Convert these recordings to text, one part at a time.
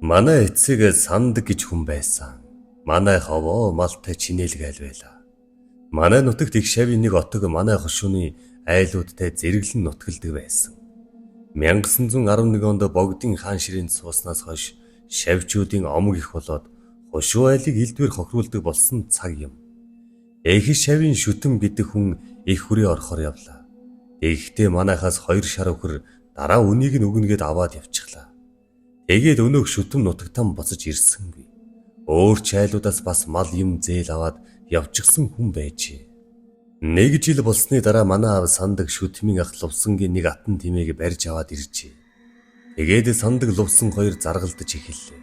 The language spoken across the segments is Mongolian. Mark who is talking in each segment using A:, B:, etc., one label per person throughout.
A: Манай эцэг Санд гэж хүн байсан. Манай ховоо малтай чинээлгээл байлаа. Манай нутагт их шавийн нэг отог манай хошууны айлуудтай зэрэглэн нутгалдаг байсан. 1911 онд богдын хаан ширээнд сууснаас хойш шавьчуудын омог их болоод хошуу айлыг элдвэр хохируулдаг болсон цаг юм. Эх шавийн шүтэн гэдэг хүн их хүрээ орохоор явлаа. Тэгэхдээ манайхаас 2 шар өхөр дараа үнийг нь өгнөгээд аваад явчихлаа. Тэгээд өнөөх шүтэн нутагтан буцаж ирсэнгүй. Өөр чайлуудаас бас мал юм зээл аваад явчихсан хүн байжээ. 1 жил болсны дараа манай аав Сандаг шүтмийн ах Лувсангийн нэг атан тимээг барьж аваад иржээ. Тэгээд Сандаг Лувсан хоёр заргалдаж эхэллээ.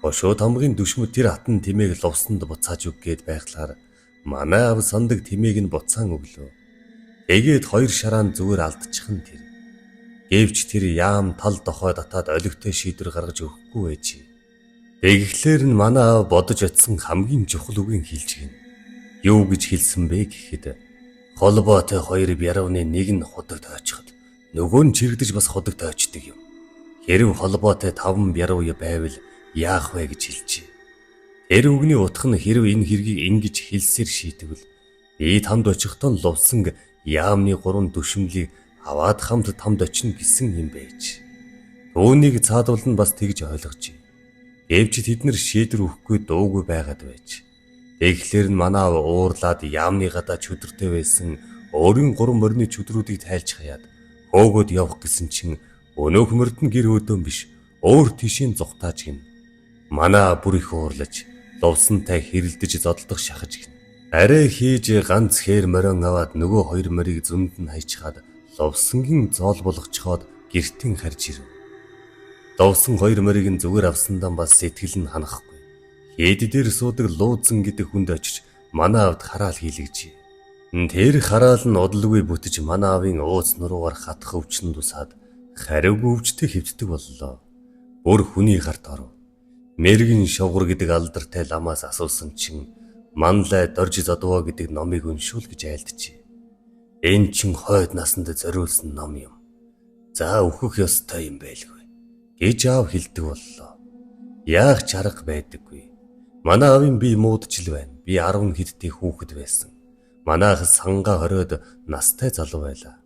A: Хошуу тамгын дүшмөд тэр атан тимээг Лувсанд буцааж өггээд байхлаар манай аав Сандаг тимээг нь буцаан өглөө. Тэгээд 2 шараан зүгээр алдчихсан тэр. Гэвч тэр яам тал дохой татаад олигтой шийдвэр гаргаж өгөхгүй байжээ. Тэгэхлээр нь манай аав бодож очсон хамгийн чухал үгийг хэлж гин. Юу гэж хэлсэн бэ гэхэд холбоотой 2 бярууны нэг нь худаг тойчход нөгөө нь чирэгдэж бас худаг тойчдөг юм. Хэрв холбоотой 5 бяруу байвал яах вэ гэж хэлжээ. Тэр үгний утга нь хэрв энэ хэргийг ингэж хэлсээр шийтгэвэл би тамд очихтон Лувсан яамны 3 дүшмлийг аваад тамд очино гэсэн юм байж. Түүнийг цаадвал нь бас тэгж ойлгожээ. Гэвч тэднэр шийдвэр өгөхгүй дуугүй байгаад байж. Тэгэхээр нь манаа уурлаад яамны гадаа чөдөртэй байсан өөрийн 3 морины чөдрүүдийг тайлж хаяад хөөгөөд явах гэсэн чинь өнөөх морд нь гэр өөдөн биш өөр тишийн зүхтааж гин. Манаа бүр их уурлаж Лувсантай хэрэлдэж зодолдох шахаж гин. Арай хийж ганц хээр морин аваад нөгөө 2 морийг зөнд нь хайчхаад Лувсангийн зоол болгочхоод гертэн харж ирв. Лувсан 2 морийг нь зүгээр авсандаа бас сэтгэл нь ханахгүй. Хэд дээр суудаг Луудсан гэдэг хүнд очиж манай аавд хараал хийлгэжээ. Тэр хараал нь удалгүй бүтэж манай аавын ууц нуруугаар хатах өвчнөд усаад хариугүй өвчтэй хэвддэг боллоо. Бүр хүний гарт оров. Мэргэн шовгор гэдэг алдартай ламаас асуусан чинь манлай дорж задваа гэдэг номыг уншуул гэж айлджээ. Энэ чин хойд насанд зориулсан ном юм. За өөхөх ёстой юм байлгүй гэж аав хэлдэг боллоо. Яах ч арга байдаггүй. Манай аавын бие муудчил байна. Би 10 хэдтэй хүүхэд байсан. Манай ах сангаа хориод настай залуу байлаа.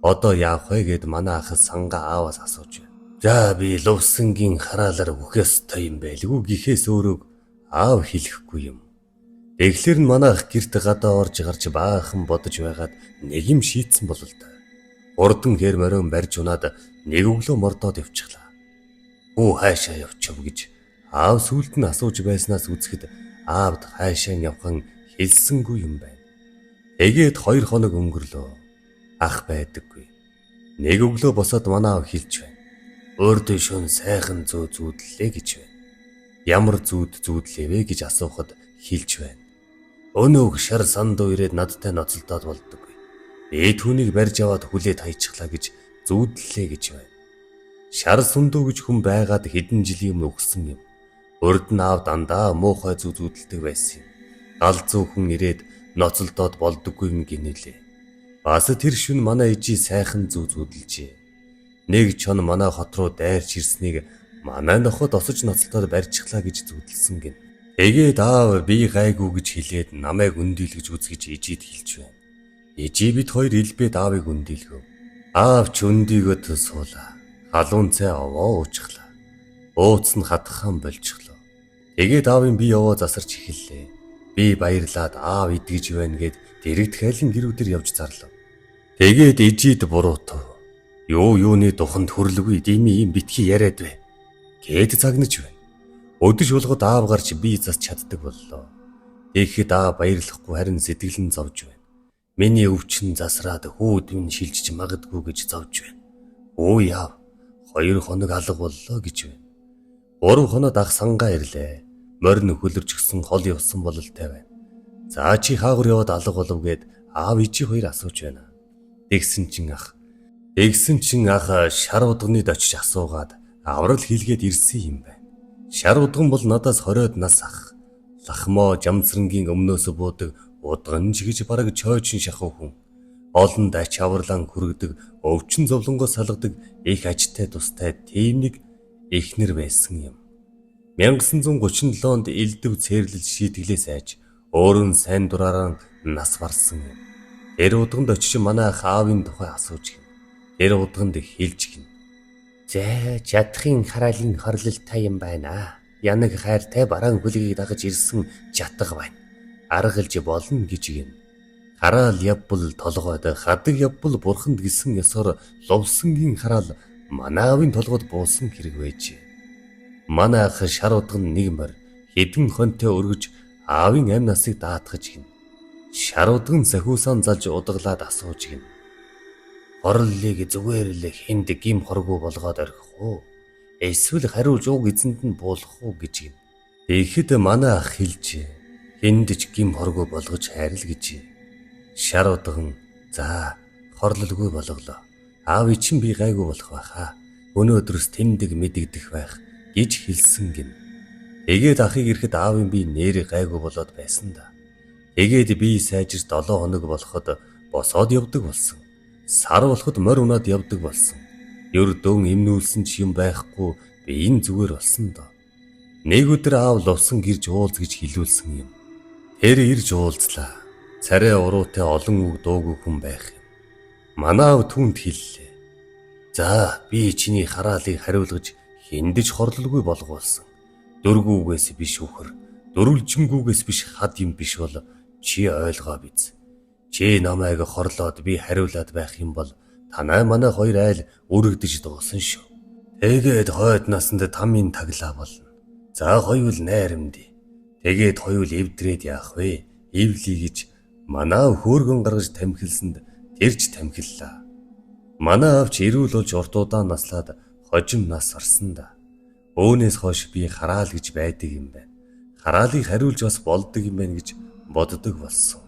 A: Одоо яах вэ гэд манай ах сангаа ааваас асууж байна. За би Лувсангийн хараалаар өөх ёстой юм байлгүй гэхээс өөрөө аав хэлэхгүй юм. Тэгэхээр нь манай ах гэрт гадаа орж гарч баахан бодож байгаад нэг юм шийтсэн бол л да. Урдан хэр морин барьж унаад нэг өглөө мордоод явчихлаа. Хүү хаашаа явчихв гэж аав сүулт нь асууж байснаас үзэхэд аавд хаашаа явхан хэлсэнгүй юм байна. Тэгээд 2 хоног өнгөрлөө. Ах байдаггүй. Нэг өглөө босоод манай аав хэлж байна. Өөртөө шөн сайхан зөө зүүдлээ гэж байна. Ямар зүүд зүүдлэвэ гэж асуухад хэлж байна. Өнөөх шар сандуу ирээд надтай ноцолдоод болдоггүй. Би түүнийг барьж аваад хүлээд хайчихлаа гэж зүүдлээ гэж байна. Шар сундуу гэж хүн байгаад хэдэн жилийн өмнө өгсөн юм. Урд нь аав дандаа муухай зүүдэлдэг байсан юм. Галзуу хүн ирээд ноцолдоод болдоггүй юм гинэлээ. Бас тэр шүн манай ижи сайхан зүүдэлжээ. Нэг чон манай хот руу дайрч ирснийг манай ноход осож ноцолдоод барьчихлаа гэж зүүдэлсэн гин. Тэгээд аав би гайгүй гэж хэлээд намайг өндийлгэж үзгэж ижид хэлж байна. Ижи бид 2 илбээд аавыг өндийлгөв. Аав ч өндийгөө суулаа. Халуун цай овоо уучихлаа. Ууц нь хатхан болчихлоо. Тэгээд аавын бие овоо засарч эхэллээ. Би баярлаад аав идгэж байна гэд дэрэгт хайлын гэрүүдээр явж зарлав. Тэгээд ижид буруутав. Юуны духанд хөрлөгүй дими юм битгий яриад бай. Гээд цагнаж байна. Өдөж болгоод аав гарч би засч чаддаг боллоо. Тэгэхэд аав баярлахгүй харин сэтгэл нь зовж байна. Миний өвчин засраад хүүд минь шилжиж магадгүй гэж зовж байна. Өө яав 2 хоног алга боллоо гэж байна. 3 хоноод ах сангаа ирлээ. Морин хөлөрчихсөн хол явсан бололтой байна. За чи хаагур яваад алга болов гэд аав ижи 2 асууж байна. Тэгсэн чин ах шар удгыныг очиж асуугаад аврал хийлгээд ирсэн юм байна. Шар удган бол надаас 20-од нас ах. Лахмоо жамсрангийн өмнөөс буудаг удганж гэж бараг чойчин шахав хүн. Олонд ач аварлан хүргэдэг, өвчин зовлонгоос салгадаг их ажтай тустай тийм нэг эхнэр байсан юм. 1937 онд элдв цээрлэл шийтгэлээ сайж өөрөө нь сайн дураараа нас барсан юм. Тэр удганд очиж манай ах аавын тухай асууж гин. Тэр удганд хэлж гин. "За, чадахын хараалын хорлолтой юм байна. Янаг хайртай бараан хөлгийг дагаж ирсэн жатга байна. Аргалж болно" гэж гин. Хараал явбал толгойд, хадаг явбал бурханд гисэн ёсоор лувсангийн хараал манай аавын толгойд буусан хэрэг байж. Манай ах шар удган нэг морь хэдэн хонтой өргөж аавын амь насыг даатгаж гин. Шар удган сахиусаан залж удаглаад асууж гин. "Хорлолыг зүгээр л хэнд гим хоргүй болгоод орхих уу? Эсвэл хариулж уг эзэнд нь буулгах уу" гэж гин. Тэгэхэд манай ах хэлж хэнд ч гим хоргүй болгож хайрл гэж. Шар удган "За, хорлолгүй болголоо. Аав чинь би гайгүй болох байхаа. Өнөөдрөөс тэмдэг мэдэгдэх байх" гэж хэлсэн гин. Тэгээд ахыг ирэхэд аавын би нэр гайгүй болоод байсан да. Тэгээд би сайжир 7 хоног болоход босоод явдаг болсон. Сар болоход морь унаад явдаг болсон. Ёр дөөн эмнүүлсэн ч юм байхгүй би энэ зүгээр болсон доо. Нэг өдөр аав лувсан гэрж уулз гэж хэлүүлсэн юм. Тэр ирж уулзлаа. Царай уруутай олон үг дуугүй хүн байх юм. Манай аав түүнд хэллээ. "За, би чиний хараалыг хариулгаж хиндэж хорлолгүй болгуулсан. Дөргүүгээс биш үхэр, дөрвөлжингүүгээс биш хад юм биш бол чи ойлгоо биз. Чи намайг хорлоод би хариулаад байх юм бол танай манай хоёр айл өргөдөж дуусан шүү. Тэгээд хойд насанд тамийн таглаа болно. За хоёул найрамдъя. Тэгээд хоёул эвдрээд яах вэ? Эвлий" гэж манай хөөргөн гаргаж тамхилсанд тэрч тамхиллаа. Манай авч ирүүл болж урт удаан наслаад хожим нас орсон да. Өөнөөс хойш би хараал гэж байдаг юм байна. Хараалыг хариулж бас болдог юм байна гэж боддог болсон.